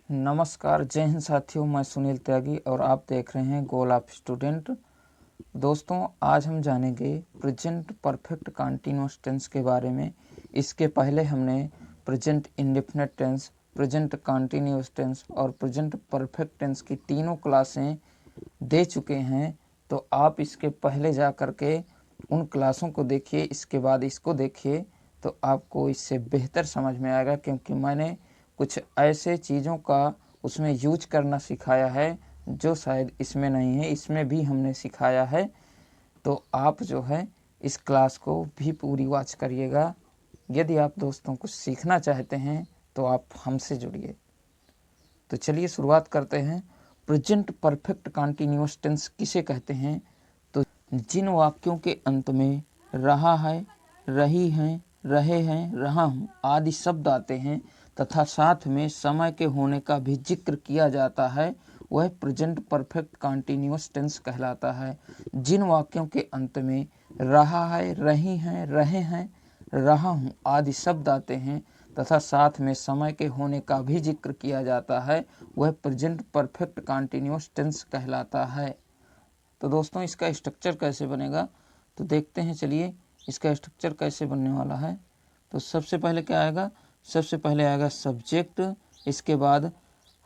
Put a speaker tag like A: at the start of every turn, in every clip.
A: नमस्कार, जय हिंद साथियों। मैं सुनील त्यागी और आप देख रहे हैं गोल ऑफ स्टूडेंट। दोस्तों, आज हम जानेंगे प्रेजेंट परफेक्ट कंटीन्यूअस टेंस के बारे में। इसके पहले हमने present indefinite tense, present continuous tense और प्रेजेंट परफेक्ट टेंस की तीनों क्लासें दे चुके हैं। तो आप इसके पहले जा कर के उन क्लासों को देखिए, इसके बाद इसको देखिए, तो आपको इससे बेहतर समझ में आएगा, क्योंकि मैंने कुछ ऐसे चीज़ों का उसमें यूज करना सिखाया है जो शायद इसमें नहीं है। इसमें भी हमने सिखाया है। तो आप जो है इस क्लास को भी पूरी वॉच करिएगा। यदि आप दोस्तों कुछ सीखना चाहते हैं तो आप हमसे जुड़िए। तो चलिए शुरुआत करते हैं। प्रेजेंट परफेक्ट कंटीन्यूअस टेंस किसे कहते हैं? तो जिन वाक्यों के अंत में रहा है, रही हैं, रहे हैं, रहा हूँ आदि शब्द आते हैं तथा साथ में समय के होने का भी जिक्र किया जाता है, वह प्रेजेंट परफेक्ट कंटीन्यूअस टेंस कहलाता है। जिन वाक्यों के अंत में रहा है, रही हैं, रहे हैं, रहा हूँ आदि शब्द आते हैं तथा साथ में समय के होने का भी जिक्र किया जाता है, वह प्रेजेंट परफेक्ट कंटीन्यूअस टेंस कहलाता है। तो दोस्तों, इसका स्ट्रक्चर कैसे बनेगा तो देखते हैं। चलिए, इसका स्ट्रक्चर कैसे बनने वाला है। तो सबसे पहले क्या आएगा? सबसे पहले आएगा सब्जेक्ट, इसके बाद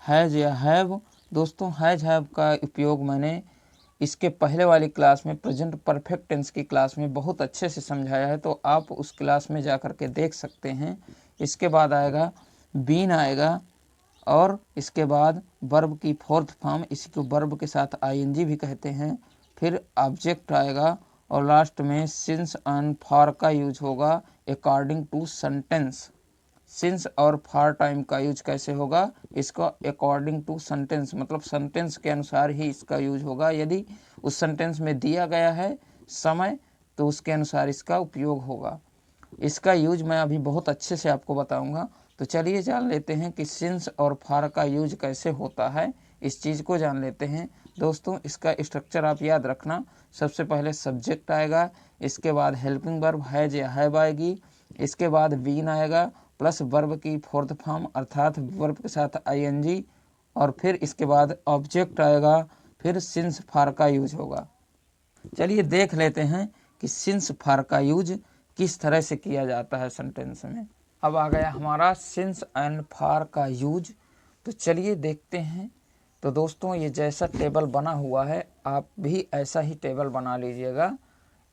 A: हैज़ या हैव। दोस्तों, हैज़ हैव का उपयोग मैंने इसके पहले वाली क्लास में प्रेजेंट परफेक्ट टेंस की क्लास में बहुत अच्छे से समझाया है, तो आप उस क्लास में जा कर के देख सकते हैं। इसके बाद आएगा बीन आएगा, और इसके बाद वर्ब की फोर्थ फॉर्म, इसी को वर्ब के साथ आईएनजी भी कहते हैं। फिर ऑब्जेक्ट आएगा और लास्ट में सिंस एंड फॉर का यूज होगा अकॉर्डिंग टू सेंटेंस। सिंस और फॉर टाइम का यूज कैसे होगा? इसका अकॉर्डिंग टू सेंटेंस, मतलब सेंटेंस के अनुसार ही इसका यूज होगा। यदि उस सेंटेंस में दिया गया है समय तो उसके अनुसार इसका उपयोग होगा। इसका यूज मैं अभी बहुत अच्छे से आपको बताऊंगा। तो चलिए जान लेते हैं कि सिंस और फॉर का यूज कैसे होता है। इस चीज़ को जान लेते हैं। दोस्तों, इसका स्ट्रक्चर आप याद रखना। सबसे पहले सब्जेक्ट आएगा, इसके बाद हेल्पिंग वर्ब हैज या हैव आएगी, इसके बाद बीन आएगा प्लस वर्ब की फोर्थ फॉर्म अर्थात वर्ब के साथ आईएनजी, और फिर इसके बाद ऑब्जेक्ट आएगा, फिर सिंस फॉर का यूज होगा। चलिए देख लेते हैं कि सिंस फॉर का यूज किस तरह से किया जाता है सेंटेंस में। अब आ गया हमारा सिंस एंड फॉर का यूज। तो चलिए देखते हैं। तो दोस्तों, ये जैसा टेबल बना हुआ है आप भी ऐसा ही टेबल बना लीजिएगा।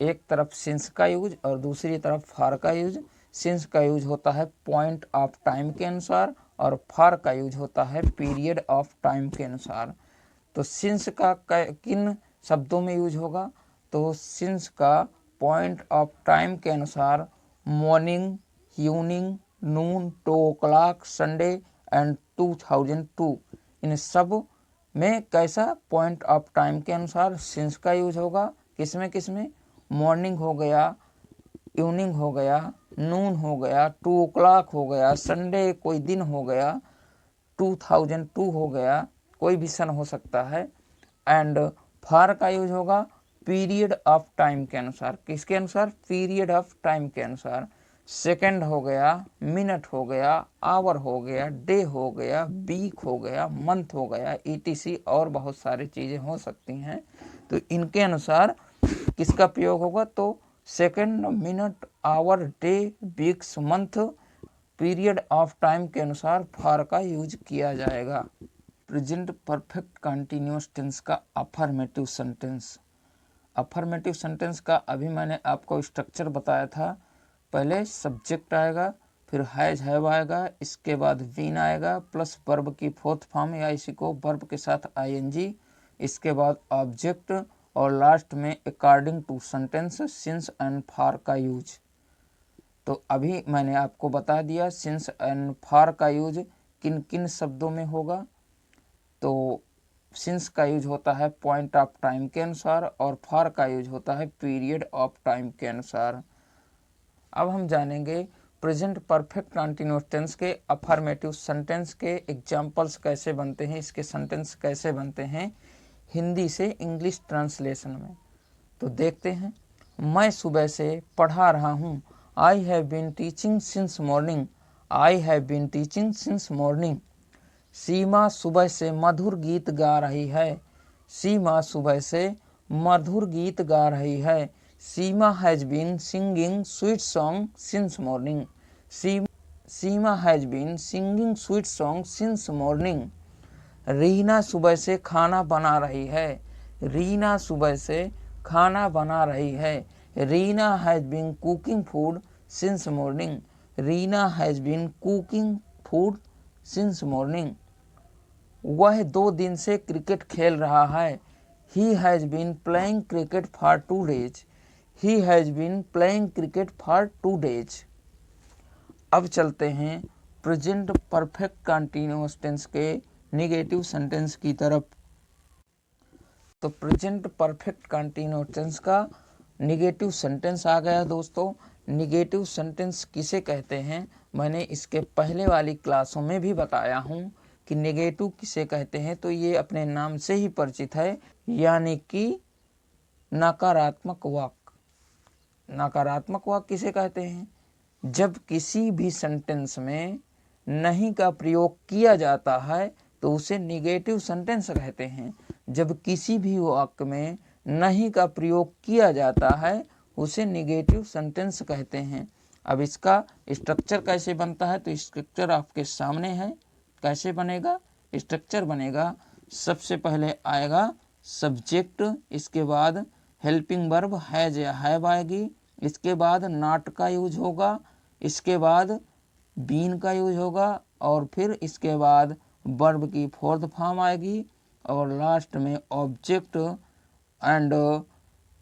A: एक तरफ सिंस का यूज और दूसरी तरफ फॉर का यूज। सिंस का यूज होता है पॉइंट ऑफ टाइम के अनुसार और फॉर का यूज होता है पीरियड ऑफ टाइम के अनुसार। तो सिंस का किन शब्दों में यूज होगा? तो सिंस का पॉइंट ऑफ टाइम के अनुसार morning, evening, Noon, 2 o'clock, Sunday and 2002, इन सब में कैसा पॉइंट ऑफ टाइम के अनुसार सिंस का यूज होगा। किसमें किसमें? मॉर्निंग हो गया, इवनिंग हो गया, नून हो गया, 2 o'clock हो गया, संडे कोई दिन हो गया, 2002 हो गया, कोई भी सन हो सकता है। एंड फॉर का यूज होगा पीरियड ऑफ टाइम के अनुसार। किसके अनुसार? पीरियड ऑफ टाइम के अनुसार। सेकंड हो गया, मिनट हो गया, आवर हो गया, डे हो गया, वीक हो गया, मंथ हो गया, ईटीसी और बहुत सारी चीज़ें हो सकती हैं। तो इनके अनुसार किसका प्रयोग होगा? तो second, minute, hour, day, weeks, month, period of time के अनुसार फॉर का यूज किया जाएगा। प्रेजेंट परफेक्ट कंटीन्यूअस टेंस का अफर्मेटिव सेंटेंस। अफर्मेटिव सेंटेंस का अभी मैंने आपको स्ट्रक्चर बताया था। पहले सब्जेक्ट आएगा, फिर हैज हैव आएगा, इसके बाद बीन आएगा प्लस वर्ब की फोर्थ फॉर्म या इसी को वर्ब के साथ आईएनजी, इसके बाद ऑब्जेक्ट और लास्ट में according to sentence since and for का यूज। तो अभी मैंने आपको बता दिया सिंस एंड फॉर का यूज किन किन शब्दों में होगा। तो सिंस का यूज होता है पॉइंट ऑफ टाइम के अनुसार और फॉर का यूज होता है पीरियड ऑफ टाइम के अनुसार। अब हम जानेंगे प्रेजेंट परफेक्ट कंटीन्यूअस टेंस के अफर्मेटिव सेंटेंस के एग्जांपल्स कैसे बनते हैं, इसके सेंटेंस कैसे बनते हैं हिंदी से इंग्लिश ट्रांसलेशन में। तो देखते हैं। मैं सुबह से पढ़ा रहा हूँ। I have been teaching since morning. I have been teaching since morning. सीमा सुबह से मधुर गीत गा रही है। सीमा सुबह से मधुर गीत गा रही है। Seema has been singing sweet song since morning. Seema has been singing sweet song since morning. Reena सुबह से खाना बना रही है। रीना सुबह से खाना बना रही है। Reena has been cooking food since morning. Reena has been cooking food since morning. वह 2 दिन से क्रिकेट खेल रहा है। He has been playing cricket for 2 days। He has been playing cricket for 2 days। अब चलते हैं प्रेजेंट परफेक्ट कंटीन्यूअस टेंस के नेगेटिव सेंटेंस की तरफ। तो प्रेजेंट परफेक्ट कंटीन्यूअस टेंस का नेगेटिव सेंटेंस आ गया दोस्तों। नेगेटिव सेंटेंस किसे कहते हैं, मैंने इसके पहले वाली क्लासों में भी बताया हूँ कि नेगेटिव किसे कहते हैं। तो ये अपने नाम से ही परिचित है, यानी कि नकारात्मक वाक्य। नकारात्मक वाक्य किसे कहते हैं, जब किसी भी सेंटेंस में नहीं का प्रयोग किया जाता है तो उसे नेगेटिव सेंटेंस कहते हैं। जब किसी भी वाक्य में नहीं का प्रयोग किया जाता है उसे नेगेटिव सेंटेंस कहते हैं। अब इसका स्ट्रक्चर कैसे बनता है, तो स्ट्रक्चर आपके सामने है। कैसे बनेगा स्ट्रक्चर, बनेगा सबसे पहले आएगा सब्जेक्ट, इसके बाद हेल्पिंग वर्ब हैज या हैव आएगी, इसके बाद नॉट का यूज होगा, इसके बाद बीन का यूज होगा, और फिर इसके बाद वर्ब की 4th फॉर्म आएगी, और लास्ट में object and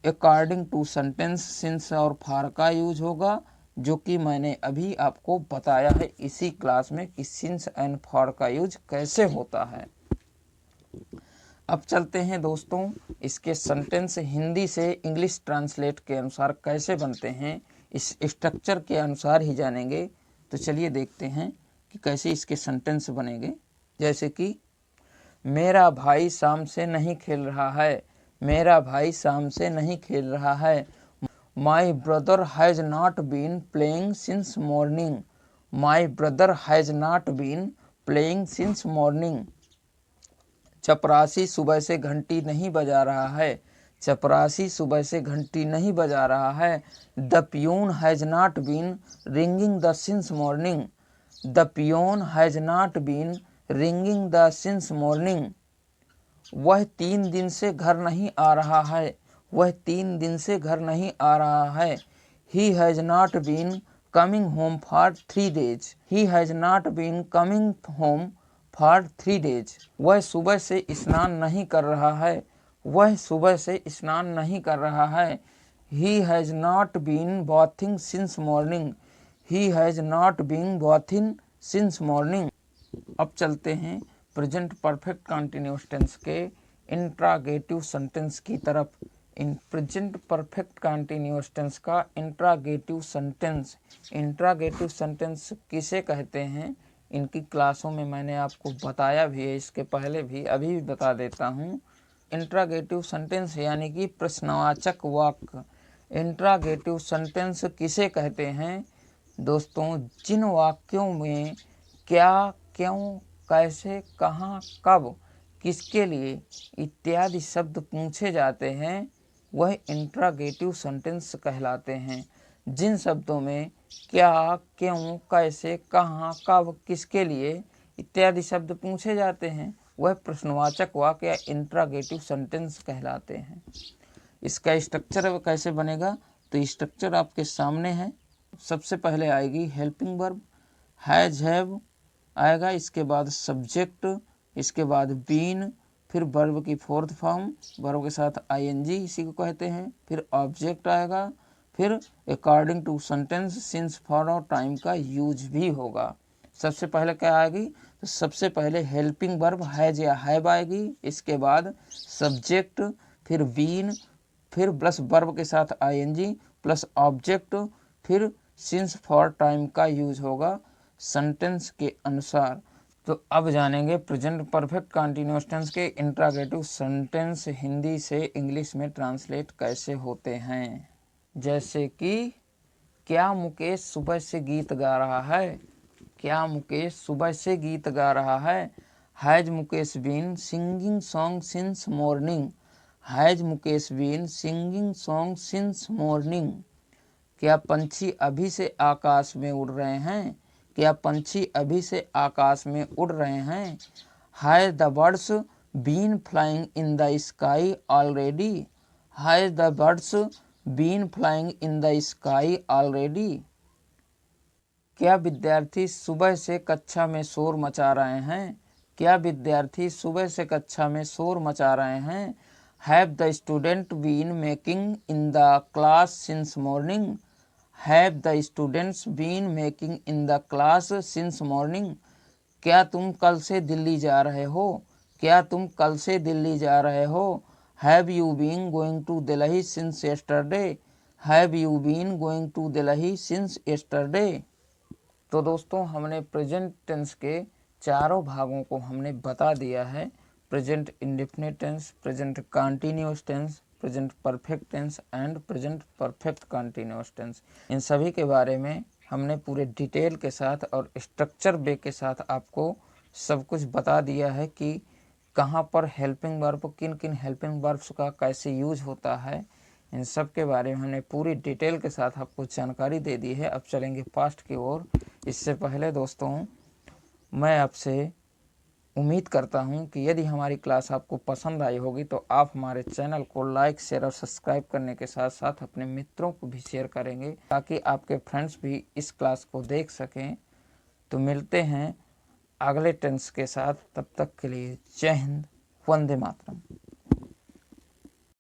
A: according to sentence since और फॉर का यूज होगा, जो कि मैंने अभी आपको बताया है इसी क्लास में कि सिंस एंड फॉर का यूज कैसे होता है। अब चलते हैं दोस्तों इसके सेंटेंस हिंदी से इंग्लिश ट्रांसलेट के अनुसार कैसे बनते हैं, इस स्ट्रक्चर के अनुसार ही जानेंगे। तो चलिए देखते हैं कि कैसे इसके सेंटेंस बनेंगे। जैसे कि मेरा भाई शाम से नहीं खेल रहा है। मेरा भाई शाम से नहीं खेल रहा है। My brother has not been playing since morning. My brother has not been playing since morning. चपरासी सुबह से घंटी नहीं बजा रहा है। चपरासी सुबह से घंटी नहीं बजा रहा है। The peon has not been ringing the since morning. The peon has not been ringing the since morning. वह 3 दिन से घर नहीं आ रहा है। वह 3 दिन से घर नहीं आ रहा है। He has not been coming home for 3 days. He has not been coming home for 3 days. वह सुबह से स्नान नहीं कर रहा है। वह सुबह से स्नान नहीं कर रहा है। He has not been bathing since morning. He has not been bathing since morning. अब चलते हैं प्रेजेंट परफेक्ट कंटिन्यूअस टेंस के इंट्रागेटिव सेंटेंस की तरफ। इन प्रेजेंट परफेक्ट कंटिन्यूअस टेंस का इंट्रागेटिव सेंटेंस, इंट्रागेटिव सेंटेंस किसे कहते हैं, इनकी क्लासों में मैंने आपको बताया भी है, इसके पहले भी, अभी भी बता देता हूँ। इंट्रागेटिव सेंटेंस यानी कि प्रश्नवाचक वाक्य। इंट्रागेटिव सेंटेंस किसे कहते हैं दोस्तों, जिन वाक्यों में क्या, क्यों, कैसे, कहाँ, कब, किसके लिए इत्यादि शब्द पूछे जाते हैं वह इंट्रागेटिव सेंटेंस कहलाते हैं। जिन शब्दों में क्या, क्यों, कैसे, कहाँ, कब, किसके लिए इत्यादि शब्द पूछे जाते हैं वह प्रश्नवाचक वाक्य या इंट्रागेटिव सेंटेंस कहलाते हैं। इसका स्ट्रक्चर कैसे बनेगा, तो स्ट्रक्चर आपके सामने है। सबसे पहले आएगी हेल्पिंग वर्ब, हैज, हैव आएगा, इसके बाद सब्जेक्ट, इसके बाद बीन, फिर वर्ब की 4th फॉर्म, वर्ब के साथ ing इसी को कहते हैं, फिर ऑब्जेक्ट आएगा, फिर according to sentence since for और टाइम का यूज भी होगा। सबसे पहले क्या आएगी, तो सबसे पहले हेल्पिंग वर्ब हैज या हैव आएगी, इसके बाद सब्जेक्ट, फिर बीन, फिर प्लस वर्ब के साथ ing प्लस ऑब्जेक्ट, फिर सिंस फॉर टाइम का यूज होगा सेंटेंस के अनुसार। तो अब जानेंगे प्रेजेंट परफेक्ट कंटीन्यूअस टेंस के इंट्रागेटिव सेंटेंस हिंदी से इंग्लिश में ट्रांसलेट कैसे होते हैं। जैसे कि क्या मुकेश सुबह से गीत गा रहा है। क्या मुकेश सुबह से गीत गा रहा है। Has Mukesh been singing song since morning, has Mukesh been singing song since morning. क्या पंछी अभी से आकाश में उड़ रहे हैं, क्या पंछी अभी से आकाश में उड़ रहे हैं। Has the birds been flying in the sky already, has the birds been flying in the sky already. क्या विद्यार्थी सुबह से कक्षा में शोर मचा रहे हैं, क्या विद्यार्थी सुबह से कक्षा में शोर मचा रहे हैं। Have the student been making in the class since morning, have the students been making in the class since morning. क्या तुम कल से दिल्ली जा रहे हो, क्या तुम कल से दिल्ली जा रहे हो। Have you been going to Delhi since yesterday, have you been going to Delhi since yesterday. तो दोस्तों हमने प्रेजेंट टेंस के चारों भागों को हमने बता दिया है। Present indefinite tense, present continuous tense, present perfect tense and present perfect continuous tense. इन सभी के बारे में हमने पूरे डिटेल के साथ और स्ट्रक्चर वे के साथ आपको सब कुछ बता दिया है कि कहाँ पर हेल्पिंग वर्ब, किन किन हेल्पिंग वर्ब्स का कैसे यूज होता है। इन सब के बारे में हमने पूरी डिटेल के साथ आपको जानकारी दे दी है। अब चलेंगे पास्ट की ओर। इससे पहले दोस्तों मैं आपसे उम्मीद करता हूं कि यदि हमारी क्लास आपको पसंद आई होगी तो आप हमारे चैनल को लाइक, शेयर और सब्सक्राइब करने के साथ साथ अपने मित्रों को भी शेयर करेंगे ताकि आपके फ्रेंड्स भी इस क्लास को देख सकें। तो मिलते हैं अगले टेंस के साथ, तब तक के लिए जय हिंद, वंदे मातरम।